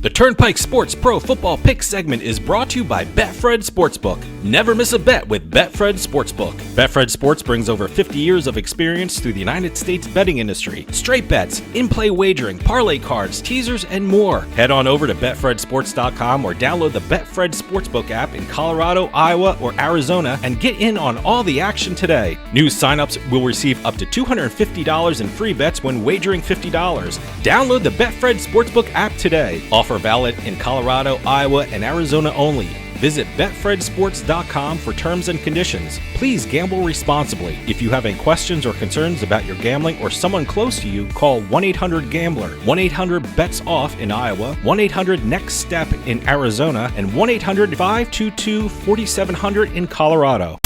The Turnpike Sports Pro Football Pick segment is brought to you by Betfred Sportsbook. Never miss a bet with Betfred Sportsbook. Betfred Sports brings over 50 years of experience through the United States betting industry. Straight bets, in-play wagering, parlay cards, teasers, and more. Head on over to BetfredSports.com or download the Betfred Sportsbook app in Colorado, Iowa, or Arizona and get in on all the action today. New signups will receive up to $250 in free bets when wagering $50. Download the Betfred Sportsbook app today. Offer valid in Colorado, Iowa, and Arizona only. Visit BetfredSports.com for terms and conditions. Please gamble responsibly. If you have any questions or concerns about your gambling or someone close to you, call 1-800-GAMBLER, 1-800-BETS-OFF in Iowa, 1-800-NEXT-STEP in Arizona, and 1-800-522-4700 in Colorado.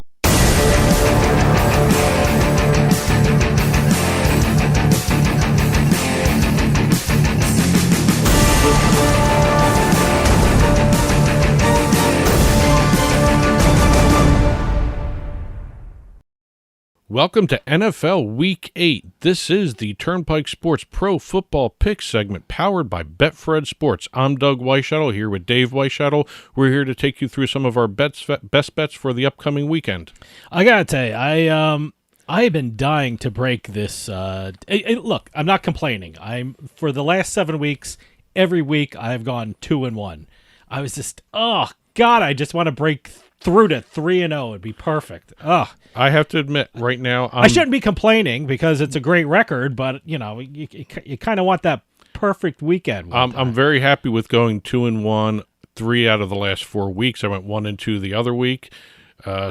Welcome to NFL Week 8. This is the Turnpike Sports Pro Football Pick segment powered by Betfred Sports. I'm Doug Weishuttle here with Dave Weishuttle. We're here to take you through some of our best bets for the upcoming weekend. I gotta tell you, I've been dying to break this. Look, I'm not complaining. For the last 7 weeks, every week I've gone 2-1. I was just, oh God, I just want to break through to 3-0. It'd be perfect. Ugh. I have to admit, right now, I shouldn't be complaining because it's a great record, but you kind of want that perfect weekend. I'm very happy with going 2-1. 3 out of the last 4 weeks. I went 1-2 the other week.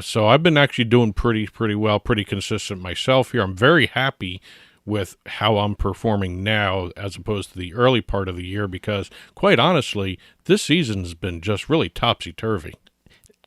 So I've been actually doing pretty well, pretty consistent myself here. I'm very happy with how I'm performing now as opposed to the early part of the year because, quite honestly, this season's been just really topsy-turvy.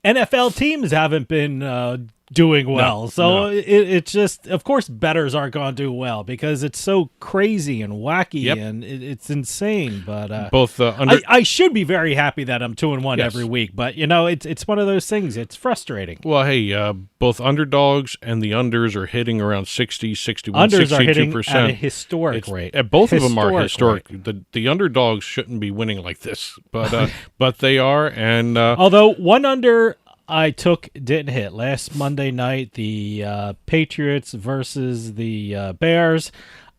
NFL teams haven't been doing well. It's just, of course, bettors aren't going to do well because it's so crazy and wacky and it's insane. But I should be very happy that I'm 2-1 every week. But, it's one of those things. It's frustrating. Well, hey, both underdogs and the unders are hitting around 60, 61, unders 62%. Are hitting at a historic rate. Both of them are historic. The underdogs shouldn't be winning like this, but but they are. And although one under I didn't hit last Monday night, the Patriots versus the Bears.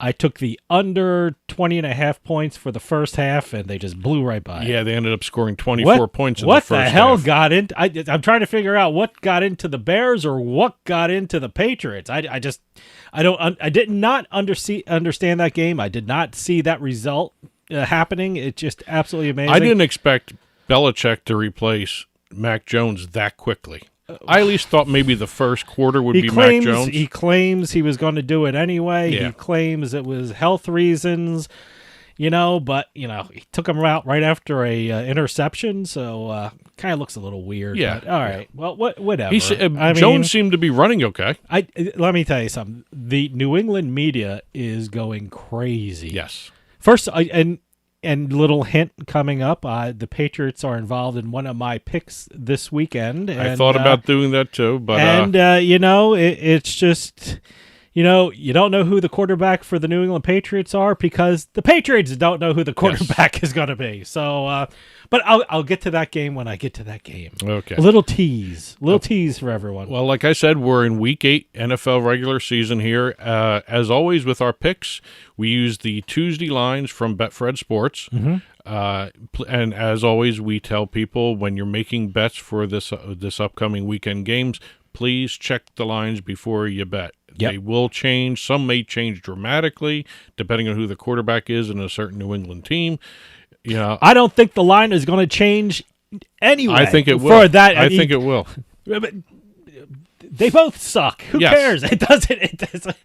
I took the under 20.5 points for the first half, and they just blew right by. Yeah, they ended up scoring 24 points in the first half. What the hell got into? I'm trying to figure out what got into the Bears or what got into the Patriots. I did not understand that game. I did not see that result happening. It's just absolutely amazing. I didn't expect Belichick to replace Mac Jones that quickly. I at least thought maybe the first quarter would be Mac Jones. He claims he was going to do it anyway. Yeah. He claims it was health reasons, but he took him out right after a interception, so kind of looks a little weird. Yeah. But, all right. Well, whatever. Jones seemed to be running okay. Let me tell you something. The New England media is going crazy. Yes. First, and little hint coming up, the Patriots are involved in one of my picks this weekend. And, I thought about doing that too, but it's just, you don't know who the quarterback for the New England Patriots are because the Patriots don't know who the quarterback is going to be. So, but I'll get to that game when I get to that game. Okay. A little tease for everyone. Well, like I said, we're in Week 8 NFL regular season here. As always with our picks, we use the Tuesday lines from Betfred Sports. Mm-hmm. And as always, we tell people when you're making bets for this upcoming weekend games, please check the lines before you bet. Yep. They will change. Some may change dramatically depending on who the quarterback is in a certain New England team. I don't think the line is going to change anyway. I think it will. For that, I think it will. They both suck. Who cares? It doesn't.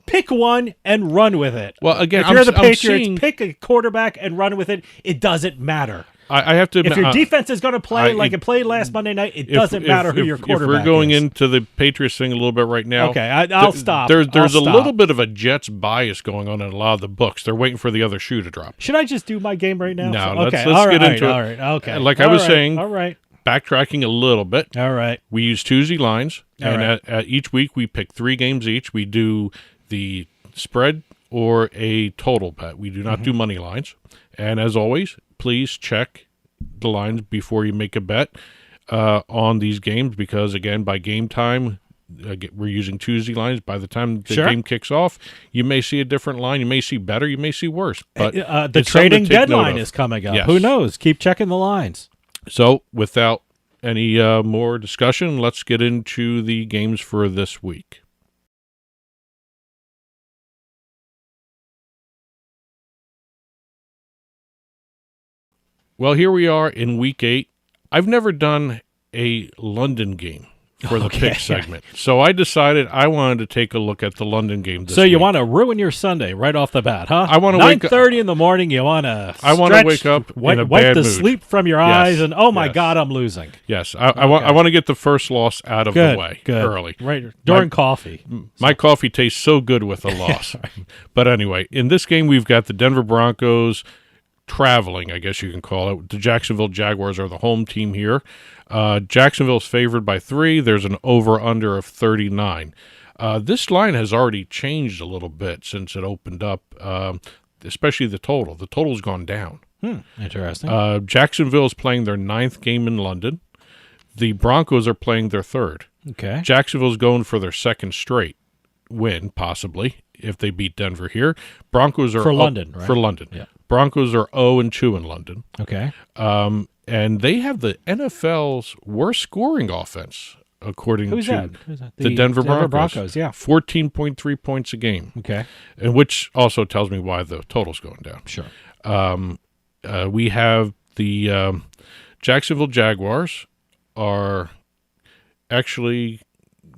Pick one and run with it. Well, again, if you're the Patriots, pick a quarterback and run with it. It doesn't matter. I have to admit, if your defense is going to play like it played last Monday night, it doesn't matter who your quarterback is. If we're going into the Patriots thing a little bit right now, okay, I'll stop. There's a little bit of a Jets bias going on in a lot of the books. They're waiting for the other shoe to drop. Should I just do my game right now? No, let's get into it. All right, okay. Like I was saying, all right. Backtracking a little bit. All right. We use Tuesday lines, and right. at each week we pick 3 games each. We do the spread or a total bet. We do not do money lines. And as always, please check the lines before you make a bet on these games because, again, by game time, we're using Tuesday lines. By the time the game kicks off, you may see a different line. You may see better. You may see worse. But the trading deadline is coming up. Yes. Who knows? Keep checking the lines. So without any more discussion, let's get into the games for this week. Well, here we are in Week 8. I've never done a London game for the pick segment. So I decided I wanted to take a look at the London game this week. So you want to ruin your Sunday right off the bat, huh? I want to wake up 9:30 in the morning, you want to wake up in a wipe bad the mood. sleep from your eyes, and oh my God, I'm losing. Yes, I want to get the first loss out of the way early. Right, during coffee. My coffee tastes so good with a loss. But anyway, in this game we've got the Denver Broncos traveling, I guess you can call it. The Jacksonville Jaguars are the home team here. Jacksonville's favored by 3. There's an over-under of 39. This line has already changed a little bit since it opened up, especially the total. The total's gone down. Interesting. Jacksonville is playing their 9th game in London. The Broncos are playing their 3rd. Okay. Jacksonville's going for their 2nd straight win, possibly, if they beat Denver here. Broncos are London, right? For London. Yeah. Broncos are 0-2 in London. Okay. And they have the NFL's worst scoring offense, according Who's to that? The Denver Broncos. Broncos, yeah. 14.3 points a game. Okay. And which also tells me why the total's going down. Sure. We have the Jacksonville Jaguars are actually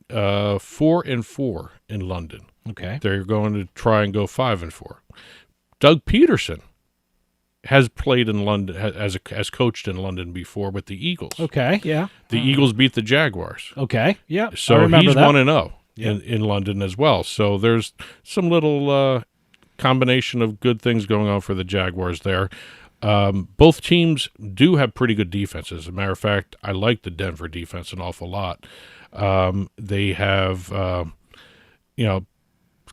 4-4 in London. Okay. They're going to try and go 5-4. Doug Peterson has played in London, has coached in London before with the Eagles. Okay, yeah. The Eagles beat the Jaguars. Okay, yeah. So he's 1-0 in London as well. So there's some little combination of good things going on for the Jaguars there. Both teams do have pretty good defenses. As a matter of fact, I like the Denver defense an awful lot. They have,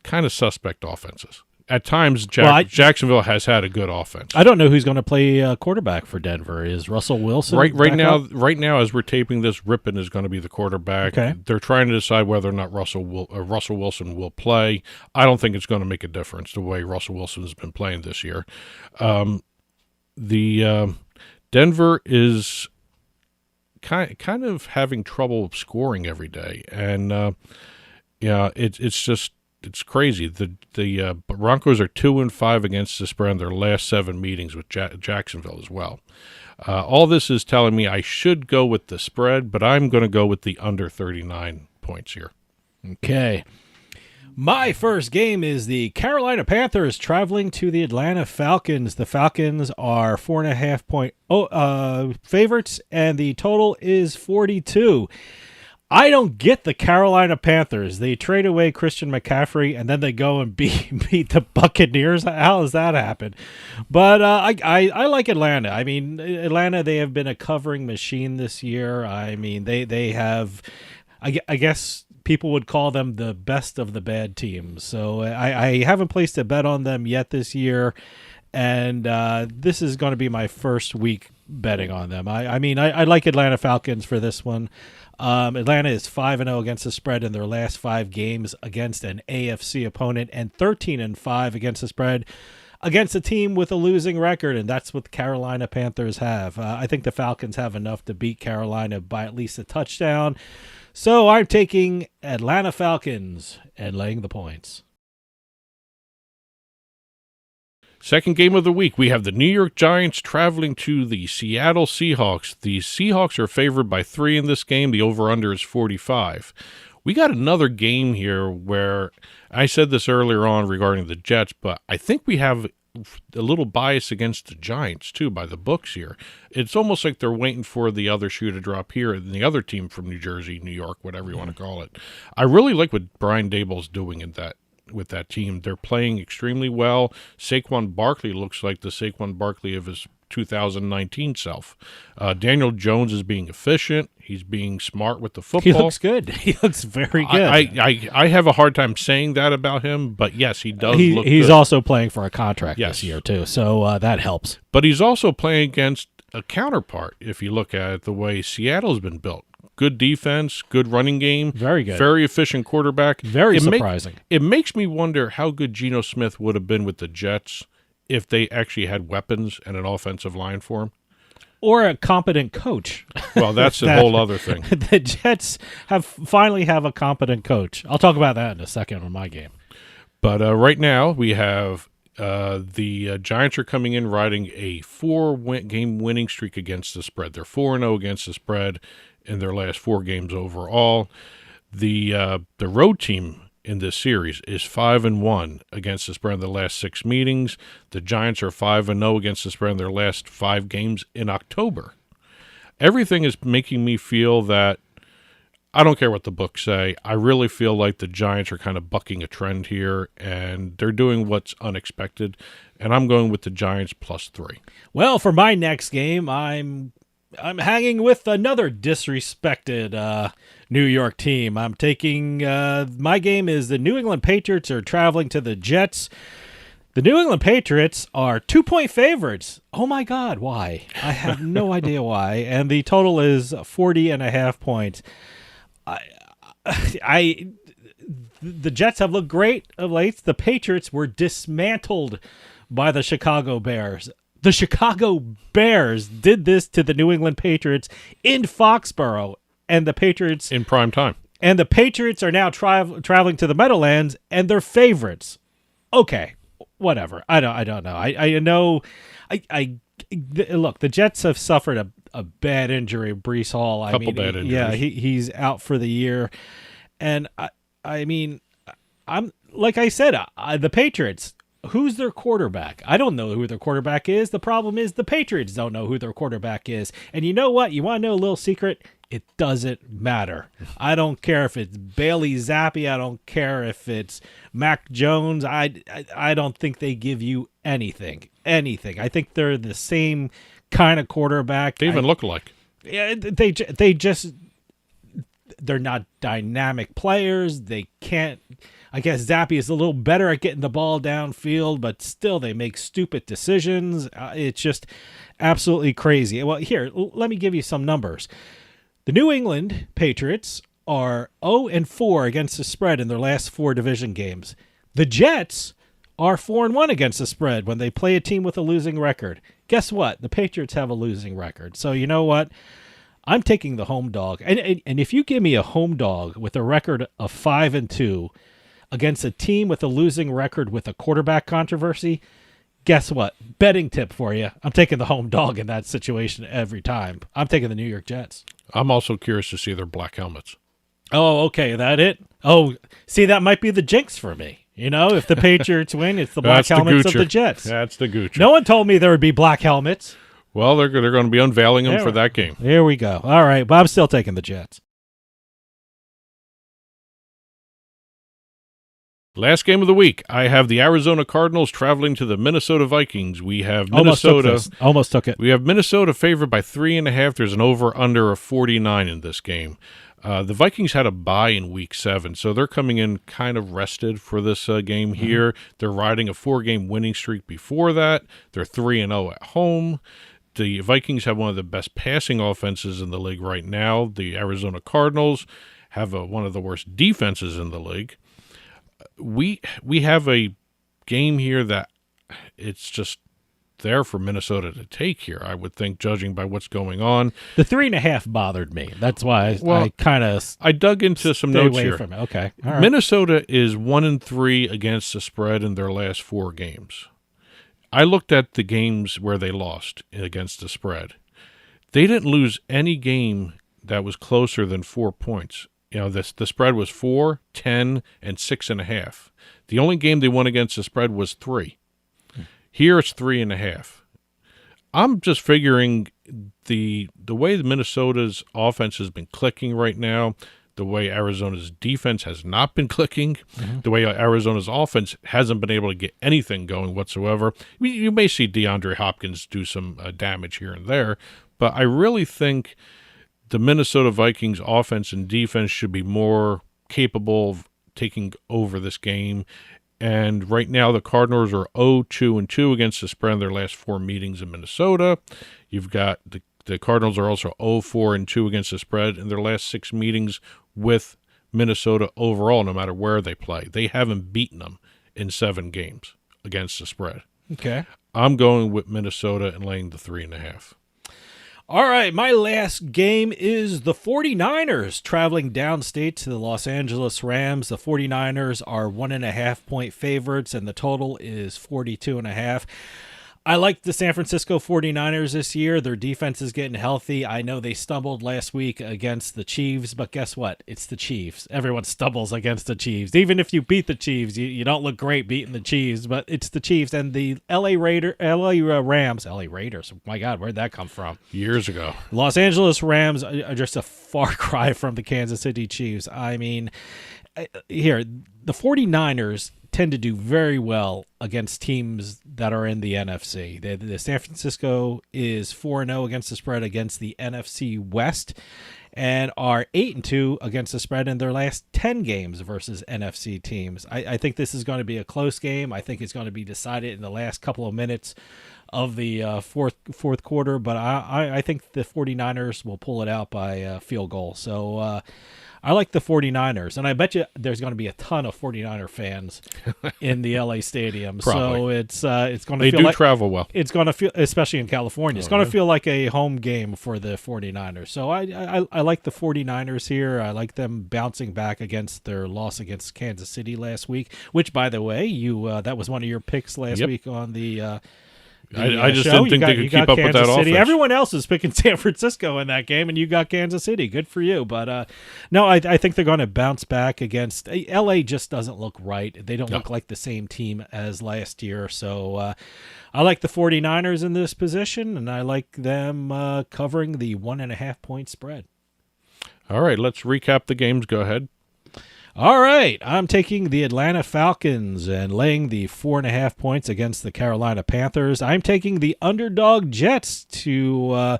kind of suspect offenses. At times, Jacksonville has had a good offense. I don't know who's going to play quarterback for Denver. Is Russell Wilson right now, as we're taping this, Rippon is going to be the quarterback. Okay. They're trying to decide whether or not Russell Wilson will play. I don't think it's going to make a difference the way Russell Wilson has been playing this year. Denver is kind of having trouble scoring every day, and it's crazy. The Broncos are 2-5 against the spread in their last 7 meetings with Jacksonville as well. All this is telling me I should go with the spread, but I'm going to go with the under 39 points here. Okay. My first game is the Carolina Panthers traveling to the Atlanta Falcons. The Falcons are 4.5-point favorites, and the total is 42. I don't get the Carolina Panthers. They trade away Christian McCaffrey, and then they go and beat the Buccaneers. How does that happen? But I like Atlanta. I mean, Atlanta, they have been a covering machine this year. I mean, they have, I guess people would call them the best of the bad teams. So I haven't placed a bet on them yet this year, and this is going to be my first week betting on them. I like Atlanta Falcons for this one. Atlanta is 5-0 against the spread in their last 5 games against an AFC opponent, and 13-5 against the spread against a team with a losing record, and that's what the Carolina Panthers have. I think the Falcons have enough to beat Carolina by at least a touchdown. So I'm taking Atlanta Falcons and laying the points. Second game of the week, we have the New York Giants traveling to the Seattle Seahawks. The Seahawks are favored by 3 in this game. The over-under is 45. We got another game here where I said this earlier on regarding the Jets, but I think we have a little bias against the Giants, too, by the books here. It's almost like they're waiting for the other shoe to drop here and the other team from New Jersey, New York, whatever you want to call it. I really like what Brian Daboll's doing with that team. They're playing extremely well. Saquon Barkley looks like the Saquon Barkley of his 2019 self. Daniel Jones is being efficient. He's being smart with the football. He looks good. He looks very good. I have a hard time saying that about him, but yes, he does look good. He's also playing for a contract Yes. this year, too, so that helps. But he's also playing against a counterpart, if you look at it, the way Seattle's been built. Good defense, good running game. Very good. Very efficient quarterback. Very surprising. It makes me wonder how good Geno Smith would have been with the Jets if they actually had weapons and an offensive line for him. Or a competent coach. Well, that's a whole other thing. The Jets finally have a competent coach. I'll talk about that in a second on my game. But right now we have the Giants are coming in riding a 4-game winning streak against the spread. They're 4-0 against the spread in their last 4 games overall. The road team in this series is 5-1 against the spread in the last 6 meetings. The Giants are 5-0 against the spread in their last 5 games in October. Everything is making me feel that I don't care what the books say. I really feel like the Giants are kind of bucking a trend here, and they're doing what's unexpected, and I'm going with the Giants +3. Well, for my next game, I'm hanging with another disrespected New York team. I'm taking my game is the New England Patriots are traveling to the Jets. The New England Patriots are 2-point favorites. Oh my God, why? I have no idea why. And the total is 40.5 points. The Jets have looked great of late. The Patriots were dismantled by the Chicago Bears. The Chicago Bears did this to the New England Patriots in Foxborough, and the Patriots In prime time. And the Patriots are now traveling to the Meadowlands, and they're favorites. Okay, whatever. I don't know. I know. Look, the Jets have suffered a bad injury. Breece Hall. Couple bad injuries. Yeah, he's out for the year, and I'm like I said, the Patriots. Who's their quarterback? I don't know who their quarterback is. The problem is the Patriots don't know who their quarterback is. And you know what? You want to know a little secret? It doesn't matter. I don't care if it's Bailey Zappi. I don't care if it's Mac Jones. I don't think they give you anything. I think they're the same kind of quarterback. They even look alike. Yeah, they're not dynamic players. They can't. I guess Zappi is a little better at getting the ball downfield, but still they make stupid decisions. It's just absolutely crazy. Well, here, let me give you some numbers. The New England Patriots are 0-4 against the spread in their last 4 division games. The Jets are 4-1 against the spread when they play a team with a losing record. Guess what? The Patriots have a losing record. So you know what? I'm taking the home dog. And if you give me a home dog with a record of 5-2 against a team with a losing record with a quarterback controversy, guess what? Betting tip for you. I'm taking the home dog in that situation every time. I'm taking the New York Jets. I'm also curious to see their black helmets. Oh, okay. That it? Oh, see, that might be the jinx for me. You know, if the Patriots win, it's the black helmets of the Jets. That's the Goocher. No one told me there would be black helmets. Well, they're going to be unveiling them for that game. Here we go. All right, but I'm still taking the Jets. Last game of the week, I have the Arizona Cardinals traveling to the Minnesota Vikings. We have Minnesota. Almost took it. We have Minnesota favored by 3.5. There's an over/under of 49 in this game. The Vikings had a bye in Week 7, so they're coming in kind of rested for this game here. They're riding a 4-game winning streak before that. They're 3-0 at home. The Vikings have one of the best passing offenses in the league right now. The Arizona Cardinals have one of the worst defenses in the league. We have a game here that it's just there for Minnesota to take here, I would think, judging by what's going on. The 3.5 bothered me. That's why I dug into some notes here. From it. Okay. All right. Minnesota is 1-3 against the spread in their last 4 games. I looked at the games where they lost against the spread. They didn't lose any game that was closer than 4 points. You know, the spread was 4, 10, and 6.5. The only game they won against the spread was 3. Here it's 3.5. I'm just figuring the way the Minnesota's offense has been clicking right now, the way Arizona's defense has not been clicking, the way Arizona's offense hasn't been able to get anything going whatsoever. I mean, you may see DeAndre Hopkins do some damage here and there, but I really think the Minnesota Vikings offense and defense should be more capable of taking over this game. And right now the Cardinals are 0-2-2 against the spread in their last 4 meetings in Minnesota. You've got the Cardinals are also 0-4-2 against the spread in their last 6 meetings with Minnesota overall, no matter where they play. They haven't beaten them in 7 games against the spread. Okay. I'm going with Minnesota and laying the 3.5. All right, my last game is the 49ers traveling downstate to the Los Angeles Rams. The 49ers are 1.5-point favorites, and the total is 42.5. I like the San Francisco 49ers this year. Their defense is getting healthy. I know they stumbled last week against the Chiefs, but guess what? It's the Chiefs. Everyone stumbles against the Chiefs. Even if you beat the Chiefs, you don't look great beating the Chiefs, but it's the Chiefs. And the LA Rams, my God, where'd that come from? Years ago. Los Angeles Rams are just a far cry from the Kansas City Chiefs. I mean, here, the 49ers tend to do very well against teams that are in the NFC. The San Francisco is 4-0 against the spread against the NFC West and are 8-2 against the spread in their last 10 games versus NFC teams. I think this is going to be a close game. I think it's going to be decided in the last couple of minutes of the fourth quarter, but I think the 49ers will pull it out by field goal. So I like the 49ers, and I bet you there's going to be a ton of 49er fans in the LA stadium. Probably. So it's going to they feel do like travel well. It's going to feel, especially in California, it's going to feel like a home game for the 49ers. So I like the 49ers here. I like them bouncing back against their loss against Kansas City last week, which, by the way, that was one of your picks last week on the I just show. didn't think they could keep up with that City. offense. Everyone else is picking San Francisco in that game, and you got Kansas City. Good for you. But no, I think they're going to bounce back against L.A. Just doesn't look right. They don't look like the same team as last year. So I like the 49ers in this position, and I like them covering the 1.5-point spread. All right, let's recap the games. Go ahead. All right, I'm taking the Atlanta Falcons and laying the 4.5 points against the Carolina Panthers. I'm taking the underdog Jets to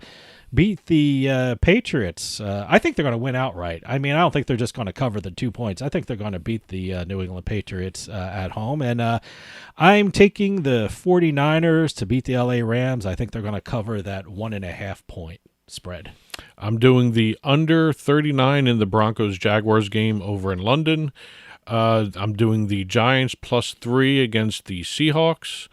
beat the Patriots. I think they're going to win outright. I mean, I don't think they're just going to cover the 2 points. I think they're going to beat the New England Patriots at home. And I'm taking the 49ers to beat the LA Rams. I think they're going to cover that 1.5-point spread. I'm doing the under 39 in the Broncos-Jaguars game over in London. I'm doing the Giants +3 against the Seahawks,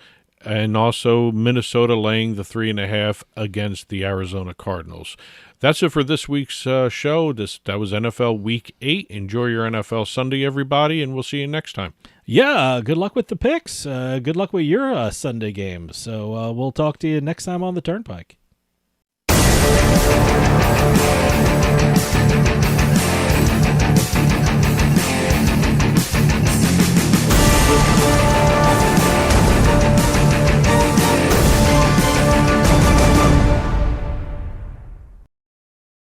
and also Minnesota laying the 3.5 against the Arizona Cardinals. That's it for this week's show. That was NFL Week 8. Enjoy your NFL Sunday, everybody, and we'll see you next time. Yeah, good luck with the picks. Good luck with your Sunday games. So we'll talk to you next time on the Turnpike.